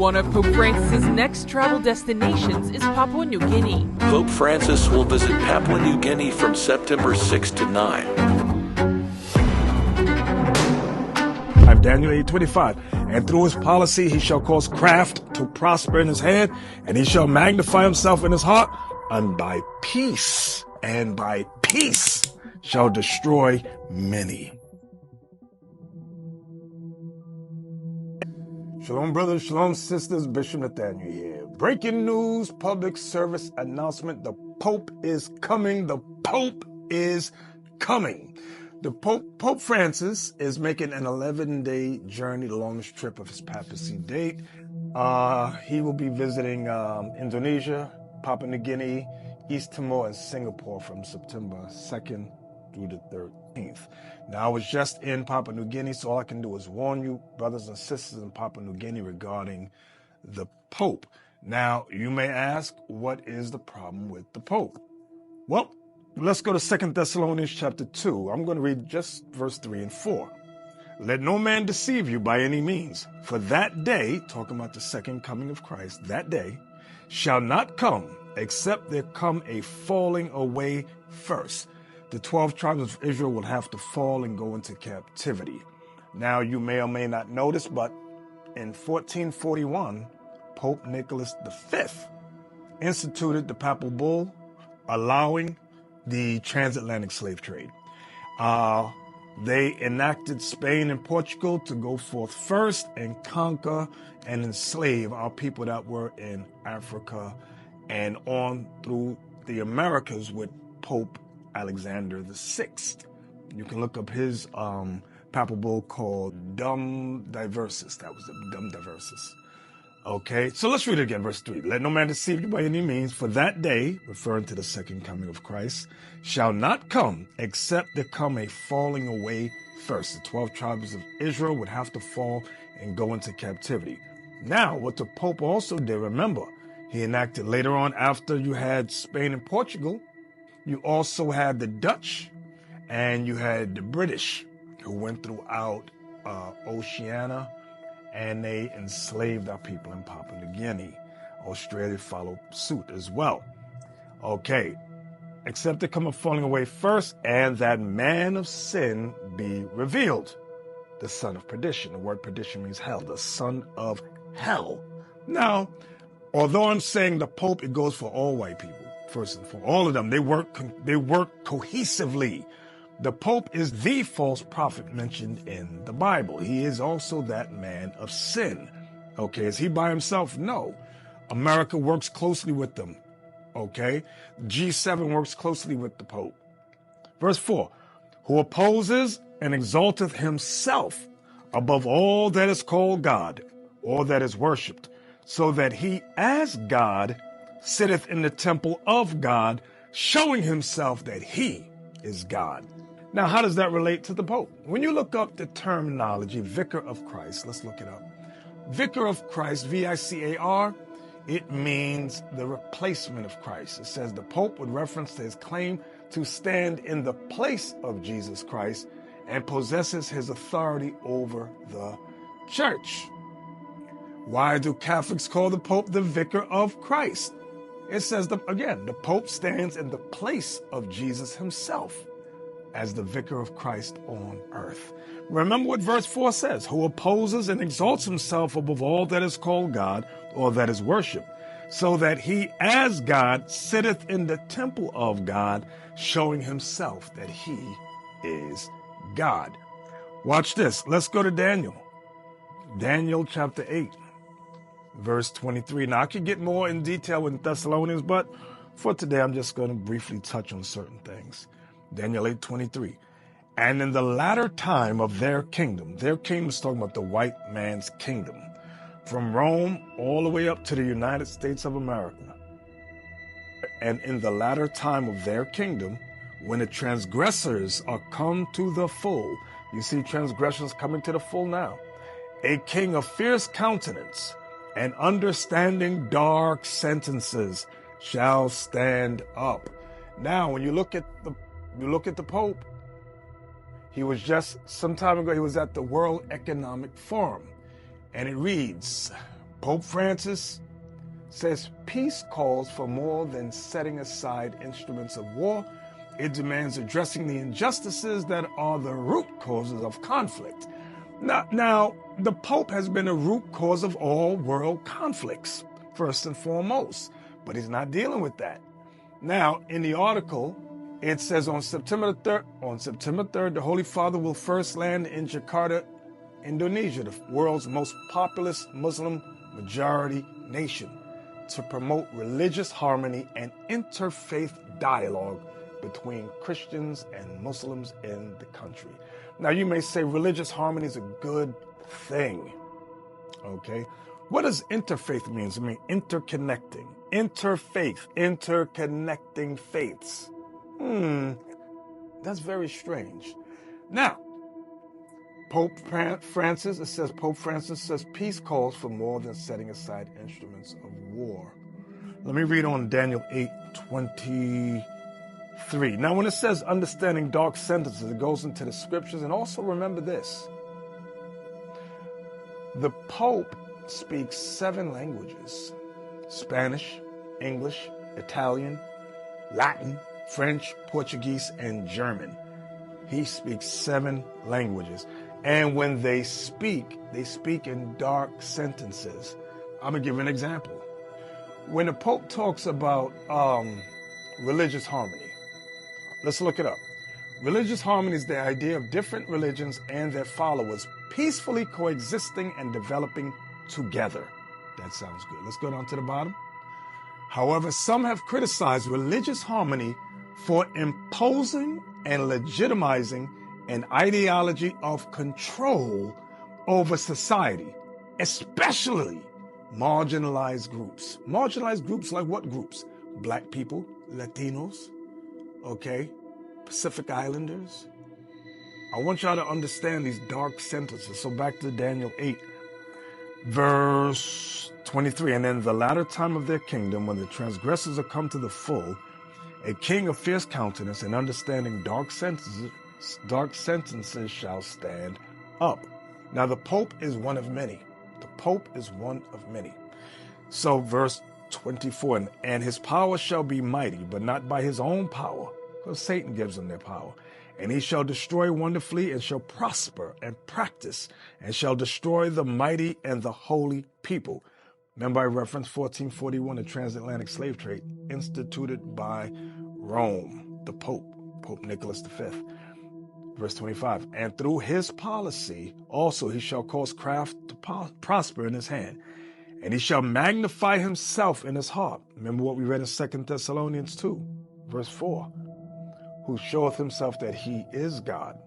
One of Pope Francis's next travel destinations is Papua New Guinea. Pope Francis will visit Papua New Guinea from September 6 to 9. I'm Daniel 8:25. And through his policy he shall cause craft to prosper in his head, and he shall magnify himself in his heart, and by peace shall destroy many. Shalom, brothers, shalom, sisters. Bishop Nathaniel here. Breaking news, public service announcement. The Pope is coming. The Pope is coming. Pope Francis is making an 11-day journey, the longest trip of his papacy date. He will be visiting Indonesia, Papua New Guinea, East Timor, and Singapore from September 2nd through the 13th. Now, I was just in Papua New Guinea, so all I can do is warn you, brothers and sisters in Papua New Guinea, regarding the Pope. Now, you may ask, what is the problem with the Pope? Well, let's go to 2 Thessalonians chapter 2. I'm going to read just verse 3 and 4. Let no man deceive you by any means, for that day, talking about the second coming of Christ, that day shall not come, except there come a falling away first. The 12 tribes of Israel will have to fall and go into captivity. Now, you may or may not notice, but in 1441, Pope Nicholas V instituted the papal bull allowing the transatlantic slave trade. They enacted Spain and Portugal to go forth first and conquer and enslave our people that were in Africa and on through the Americas with Pope Alexander VI. You can look up his papal bull called Dum Diversis. That was the Dum Diversis. Okay, so let's read it again, verse 3. Let no man deceive you by any means, for that day, referring to the second coming of Christ, shall not come, except there come a falling away first. The 12 tribes of Israel would have to fall and go into captivity. Now, what the Pope also did, remember, he enacted later on, after you had Spain and Portugal, you also had the Dutch and you had the British who went throughout Oceania, and they enslaved our people in Papua New Guinea. Australia followed suit as well. Okay, except there come a falling away first, and that man of sin be revealed, the son of perdition. The word perdition means hell, the son of hell. Now, although I'm saying the Pope, it goes for all white people. First and foremost, all of them, they work cohesively. The Pope is the false prophet mentioned in the Bible. He is also that man of sin. Okay, is he by himself? No. America works closely with them. Okay, G7 works closely with the Pope. Verse 4, who opposes and exalteth himself above all that is called God, or that is worshipped, so that he as God sitteth in the temple of God, showing himself that he is God. Now, how does that relate to the Pope? When you look up the terminology, Vicar of Christ, let's look it up. Vicar of Christ, V-I-C-A-R, it means the replacement of Christ. It says the Pope, with reference to his claim to stand in the place of Jesus Christ and possesses his authority over the church. Why do Catholics call the Pope the Vicar of Christ? It says, again, the Pope stands in the place of Jesus himself as the Vicar of Christ on earth. Remember what verse 4 says, who opposes and exalts himself above all that is called God, or that is worshipped, so that he as God sitteth in the temple of God, showing himself that he is God. Watch this. Let's go to Daniel. Daniel chapter 8. Verse 23. Now, I could get more in detail with Thessalonians, but for today, I'm just going to briefly touch on certain things. Daniel 8:23. And in the latter time of their kingdom is talking about the white man's kingdom, from Rome all the way up to the United States of America. And in the latter time of their kingdom, when the transgressors are come to the full, you see transgressions coming to the full now, a king of fierce countenance, and understanding dark sentences shall stand up. Now, when you look at the Pope, he was just some time ago, he was at the World Economic Forum, and it reads, Pope Francis says peace calls for more than setting aside instruments of war. It demands addressing the injustices that are the root causes of conflict. Now, the Pope has been a root cause of all world conflicts, first and foremost, but he's not dealing with that. Now, in the article, it says on September 3rd, the Holy Father will first land in Jakarta, Indonesia, the world's most populous Muslim majority nation, to promote religious harmony and interfaith dialogue between Christians and Muslims in the country. Now, you may say religious harmony is a good thing, okay? What does interfaith mean? It means interconnecting. Interfaith, interconnecting faiths. That's very strange. Now, Pope Francis says peace calls for more than setting aside instruments of war. Let me read on Daniel 8:23. Now, when it says understanding dark sentences, it goes into the scriptures. And also remember this. The Pope speaks 7 languages: Spanish, English, Italian, Latin, French, Portuguese, and German. He speaks 7 languages. And when they speak in dark sentences. I'm going to give you an example. When the Pope talks about religious harmony, let's look it up. Religious harmony is the idea of different religions and their followers peacefully coexisting and developing together. That sounds good. Let's go down to the bottom. However, some have criticized religious harmony for imposing and legitimizing an ideology of control over society, especially marginalized groups. Marginalized groups like what groups? Black people, Latinos, okay, Pacific Islanders. I want y'all to understand these dark sentences. So back to Daniel 8, verse 23. And in the latter time of their kingdom, when the transgressors are come to the full, a king of fierce countenance and understanding dark sentences shall stand up. Now, the Pope is one of many. The Pope is one of many. So verse 24, and his power shall be mighty, but not by his own power, because Satan gives him their power. And he shall destroy wonderfully, and shall prosper and practice, and shall destroy the mighty and the holy people. Remember I referenced 1441, the transatlantic slave trade instituted by Rome, the Pope, Pope Nicholas V. Verse 25, and through his policy also he shall cause craft to prosper in his hand, and he shall magnify himself in his heart. Remember what we read in 2 Thessalonians 2, verse 4, who showeth himself that he is God,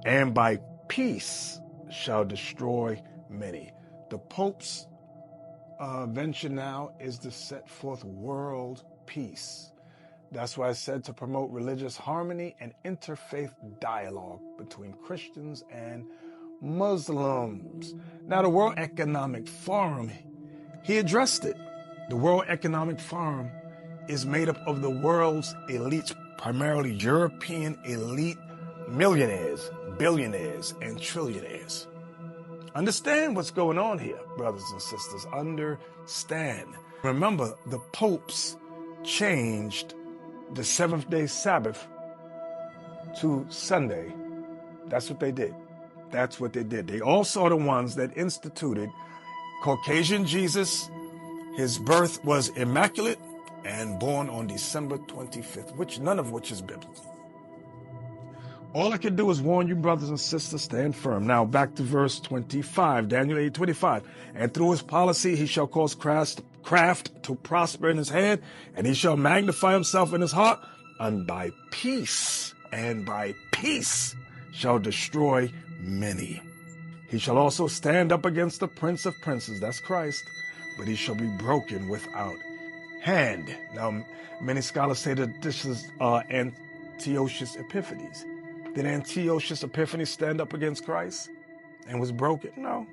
and by peace shall destroy many. The Pope's venture now is to set forth world peace. That's why I said to promote religious harmony and interfaith dialogue between Christians and Muslims. Now, the World Economic Forum, he addressed it. The World Economic Forum is made up of the world's elites, primarily European elite millionaires, billionaires, and trillionaires. Understand what's going on here, brothers and sisters. Understand. Remember, the popes changed the seventh-day Sabbath to Sunday. That's what they did. That's what they did. They also are the ones that instituted Caucasian Jesus. His birth was immaculate and born on December 25th, none of which is biblical. All I can do is warn you, brothers and sisters, stand firm. Now back to verse 25, Daniel 8:25. And through his policy he shall cause craft to prosper in his hand, and he shall magnify himself in his heart, and by peace shall destroy many. He shall also stand up against the prince of princes, that's Christ, but he shall be broken without hand. Now, many scholars say that this is Antiochus Epiphanes. Did Antiochus Epiphanes stand up against Christ and was broken? No.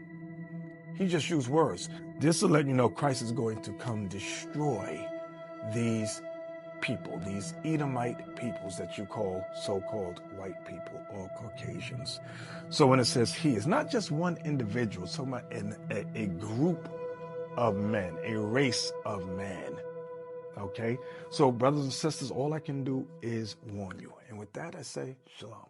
He just used words. This will let you know Christ is going to come destroy these people, these Edomite peoples that you call so-called white people or Caucasians. So when it says he, it's not just one individual, it's talking about a group of men, a race of man. Okay? So, brothers and sisters, all I can do is warn you. And with that, I say, shalom.